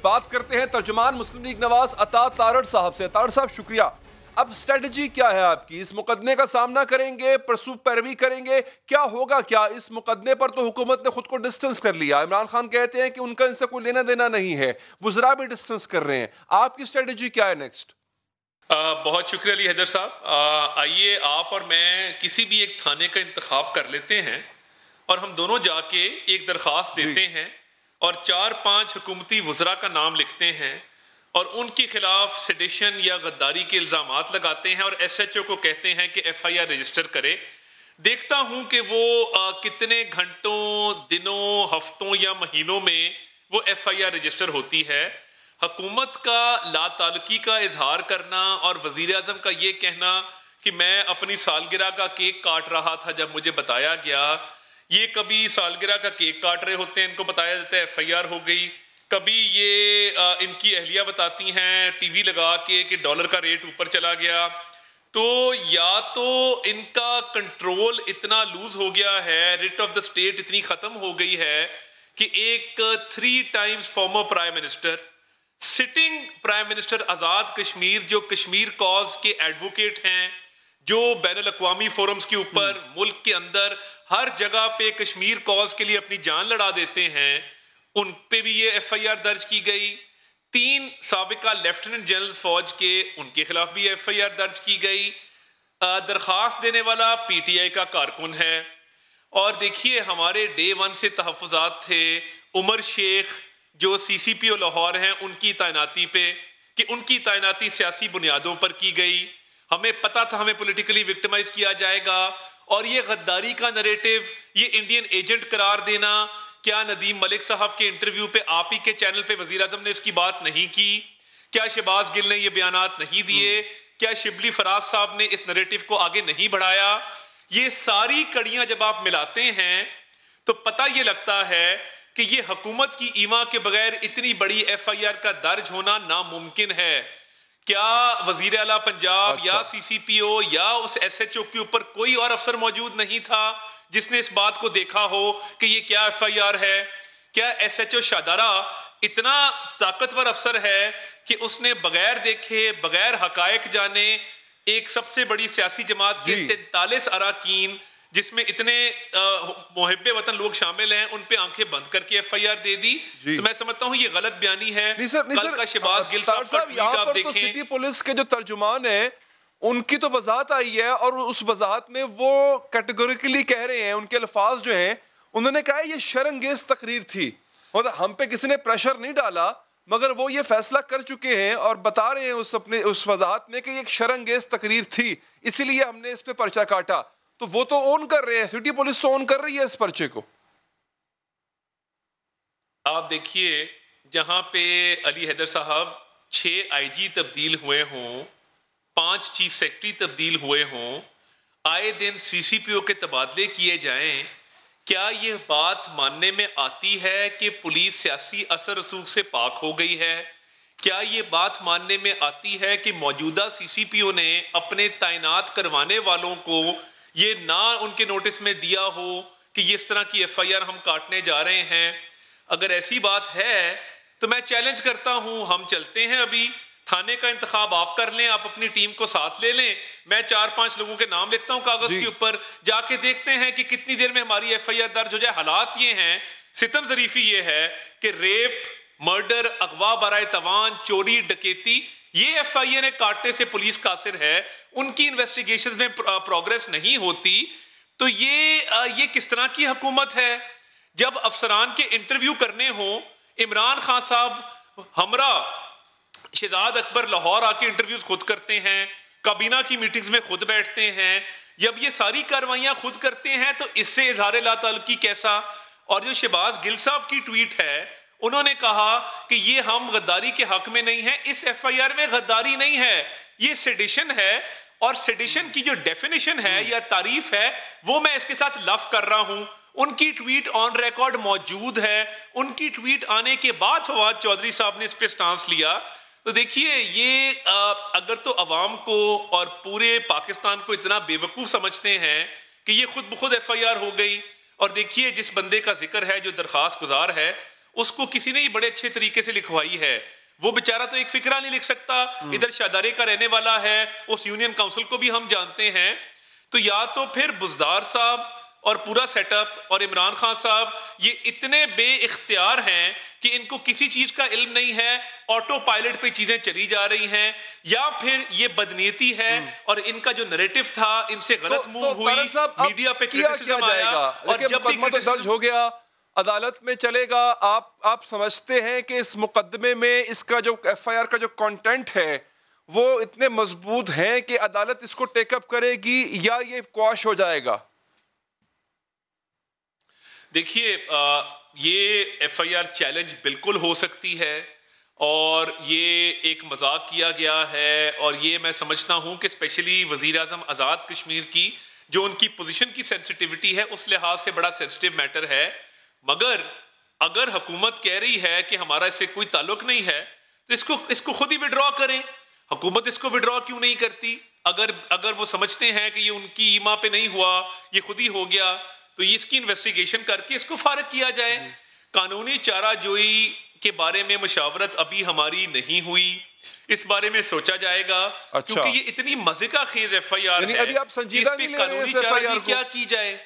बात करते हैं तर्जुमान मुस्लिम लीग नवाज अता तारड़ साहब से। तारड़ साहब शुक्रिया। अब स्ट्रेटजी क्या है आपकी? इस मुकदमे का सामना करेंगे, परसूख पैरवी करेंगे, क्या होगा? क्या इस मुकदमे पर तो हुकूमत ने खुद को डिस्टेंस कर लिया, इमरान खान कहते हैं कि उनका इनसे कोई लेना देना नहीं है, वुज़रा भी डिस्टेंस कर रहे हैं, आपकी स्ट्रेटजी क्या है नेक्स्ट? बहुत शुक्रिया अली हैदर साहब। आइए आप और मैं किसी भी एक थाने का इंतखाब कर लेते हैं और हम दोनों जाके एक दरख्वास्त देते हैं और 4-5 हुकूमती वुज़रा का नाम लिखते हैं और उनके खिलाफ सेडिशन या गद्दारी के इल्ज़ामात लगाते हैं और SHO को कहते हैं कि FIR रजिस्टर करे। देखता हूं कि वो कितने घंटों, दिनों, हफ्तों या महीनों में वो FIR रजिस्टर होती है। हुकूमत का लाताल्लुकी का इजहार करना और वज़ीर आज़म का ये कहना कि मैं अपनी सालगिरह का केक काट रहा था जब मुझे बताया गया, ये कभी सालगिरह का केक काट रहे होते हैं, इनको बताया जाता है FIR हो गई, कभी ये इनकी अहलिया बताती हैं टीवी लगा के कि डॉलर का रेट ऊपर चला गया। तो या तो इनका कंट्रोल इतना लूज हो गया है, रिट ऑफ द स्टेट इतनी खत्म हो गई है कि एक 3 times former prime minister, sitting prime minister Azad Kashmir, जो कश्मीर कॉज के एडवोकेट हैं, जो बैनुल अक़वामी फोरम्स के ऊपर मुल्क के अंदर हर जगह पे कश्मीर कॉज के लिए अपनी जान लड़ा देते हैं, उन पे भी ये FIR दर्ज की गई। 3 साबिका लेफ्टिनेंट जनरल फौज के, उनके खिलाफ भी FIR दर्ज की गई। दरख्वास्त देने वाला PTI का कारकुन है। और देखिए हमारे डे 1 से तहफ़्फ़ुज़ात थे उमर शेख जो CCPO लाहौर हैं उनकी तैनाती पे, कि उनकी तैनाती सियासी बुनियादों पर की गई। हमें पता था हमें पॉलिटिकली विक्टिमाइज किया जाएगा और ये गद्दारी का नैरेटिव, ये इंडियन एजेंट करार देना, क्या नदीम मलिक साहब के इंटरव्यू पे आप ही के चैनल पे वज़ीर आज़म ने इसकी बात नहीं की? क्या शहबाज गिल ने ये बयानात नहीं दिए? क्या शिबली फराज साहब ने इस नैरेटिव को आगे नहीं बढ़ाया? ये सारी कड़ियां जब आप मिलाते हैं तो पता ये लगता है कि ये हुकूमत की ईमा के बगैर इतनी बड़ी FIR का दर्ज होना नामुमकिन है। क्या वजीर आला पंजाब या CCPO या उस SHO के ऊपर कोई और अफसर मौजूद नहीं था जिसने इस बात को देखा हो कि ये क्या FIR है? क्या SHO शादारा इतना ताकतवर अफसर है कि उसने बगैर देखे, बगैर हकायक जाने, एक सबसे बड़ी सियासी जमात के 43 अराकीन जिसमें इतने मुहिब्बे वतन लोग शामिल हैं, उन पे आंखें बंद करके FIR दे दी? तो मैं समझता हूँ ये गलत बयानी है। कल का शहबाज गिल साहब का ट्वीट आप देखें। सिटी पुलिस के जो तर्जुमान है उनकी तो वजाहत आई है और उस वजाहत में वो कैटेगोरिकली कह रहे हैं, उनके अल्फाज जो हैं, उन्होंने कहा ये शर्मअंगेज तकरीर थी, मतलब हम पे किसी ने प्रेशर नहीं डाला, मगर वो ये फैसला कर चुके हैं और बता रहे हैं उस वजाहत में कि ये एक शर्मअंगेज तकरीर थी, इसीलिए हमने इस पे पर्चा काटा। तो वो तो ऑन कर रहे हैं, सिटी पुलिस तो ऑन कर रही है इस पर्चे को। आप देखिए जहां पे अली हैदर साहब 6 IG तब्दील हुए हों, 5 चीफ सेक्रेटरी तब्दील हुए हों, आए दिन CCPO के तबादले किए जाएं, क्या ये बात मानने में आती है कि पुलिस सियासी असर रसूख से पाक हो गई है? क्या ये बात मानने में आती है कि मौजूदा CCPO ने अपने तैनात करवाने वालों को ये ना उनके नोटिस में दिया हो कि ये इस तरह की FIR हम काटने जा रहे हैं? अगर ऐसी बात है तो मैं चैलेंज करता हूं, हम चलते हैं अभी थाने का इंतखाब आप कर लें, आप अपनी टीम को साथ ले लें, मैं 4-5 लोगों के नाम लिखता हूं कागज के ऊपर, जाके देखते हैं कि कितनी देर में हमारी FIR दर्ज हो जाए। हालात ये हैं, सितम ज़रीफी ये है कि रेप, मर्डर, अगवा बराए तवान, चोरी, डकैती, ये FIR काटने से पुलिस कासिर है, उनकी इन्वेस्टिगेशन में प्रोग्रेस नहीं होती। तो ये किस तरह की हुकूमत है? जब अफसरान के इंटरव्यू करने हो, इमरान खान साहब हमरा शहजाद अकबर लाहौर आके इंटरव्यूज खुद करते हैं, काबीना की मीटिंग्स में खुद बैठते हैं, जब ये सारी कार्रवाइयां खुद करते हैं तो इससे इजहार लाताल्लुकी कैसा? और जो शहबाज गिल साहब की ट्वीट है, उन्होंने कहा कि ये हम गद्दारी के हक में नहीं है, इस FIR में गद्दारी नहीं है, ये सेडिशन है। और सेडिशन की जो डेफिनेशन है या तारीफ है वो मैं इसके साथ लफ कर रहा हूं। उनकी ट्वीट ऑन रिकॉर्ड मौजूद है, उनकी ट्वीट आने के बाद फवाद चौधरी साहब ने इस पे स्टांस लिया। तो देखिए ये अगर तो अवाम को और पूरे पाकिस्तान को इतना बेवकूफ़ समझते हैं कि ये खुद ब खुद FIR हो गई, और देखिए जिस बंदे का जिक्र है जो दरख्वास्त गुजार है, उसको किसी ने ही बड़े अच्छे तरीके से लिखवाई है। वो बेचारा तो एक फिक्रा नहीं लिख सकता, इधर शादारे का रहने वाला है, उस यूनियन काउंसिल को भी हम जानते हैं। तो या तो फिर बुज़दार साहब और पूरा सेटअप और इमरान खान साहब ये इतने बेइख्तियार हैं कि इनको किसी चीज का इल्म नहीं है, ऑटो पायलट पे चीजें चली जा रही हैं, या फिर ये बदनीयती है और इनका जो नैरेटिव था इनसे गलत मूव हुई, मीडिया पे क्रिटिसिज्म आया और जब भी दर्ज हो गया अदालत में चलेगा। आप समझते हैं कि इस मुकदमे में इसका जो एफआईआर का जो कंटेंट है वो इतने मजबूत हैं कि अदालत इसको टेकअप करेगी या ये क्वाश हो जाएगा? देखिए, ये एफआईआर चैलेंज बिल्कुल हो सकती है और ये एक मजाक किया गया है, और ये मैं समझता हूं कि स्पेशली वजीर आजम आज़ाद कश्मीर की जो उनकी पोजीशन की सेंसिटिविटी है उस लिहाज से बड़ा सेंसिटिव मैटर है। मगर अगर हुकूमत कह रही है कि हमारा इससे कोई ताल्लुक नहीं है तो इसको खुद ही विड्रॉ करें। हुकूमत इसको विड्रॉ क्यों नहीं करती? अगर वो समझते हैं कि ये उनकी ईमा पे नहीं हुआ, ये खुद ही हो गया, तो ये इसकी इन्वेस्टिगेशन करके इसको फारिग किया जाए। कानूनी चाराजोई के बारे में मुशावरत अभी हमारी नहीं हुई, इस बारे में सोचा जाएगा। क्योंकि ये इतनी मजे का खेज एफआईआर है, अभी आप संजीदा नहीं ले रहे हैं कानूनी चाराजोई क्या की जाए।